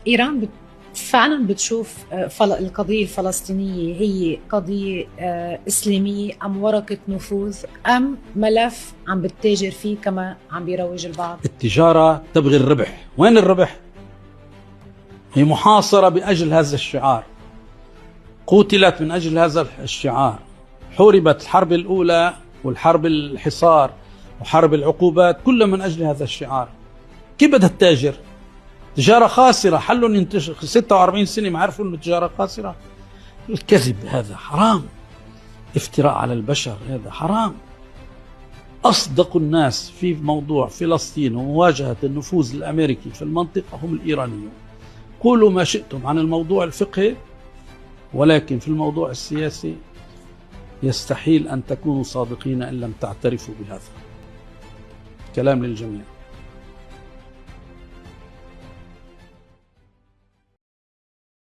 إيران فعلا بتشوف القضية الفلسطينية هي قضية إسلامية أم ورقة نفوذ أم ملف عم بتتاجر فيه كما عم بيروج البعض؟ التجارة تبغي الربح. وين الربح؟ هي محاصرة بأجل هذا الشعار، قتلت من أجل هذا الشعار، حوربت الحرب الأولى والحرب الحصار وحرب العقوبات كلها من أجل هذا الشعار. كيف بدها التاجر؟ تجارة خاسرة، حلوا ينتشر 46 سنة ما عرفوا انه تجارة خاسرة. الكذب هذا حرام، افتراء على البشر هذا حرام. أصدق الناس في موضوع فلسطين ومواجهة النفوذ الأمريكي في المنطقة هم الإيرانيون. قولوا ما شئتم عن الموضوع الفقهي، ولكن في الموضوع السياسي يستحيل أن تكونوا صادقين إن لم تعترفوا بهذا. كلام للجميع.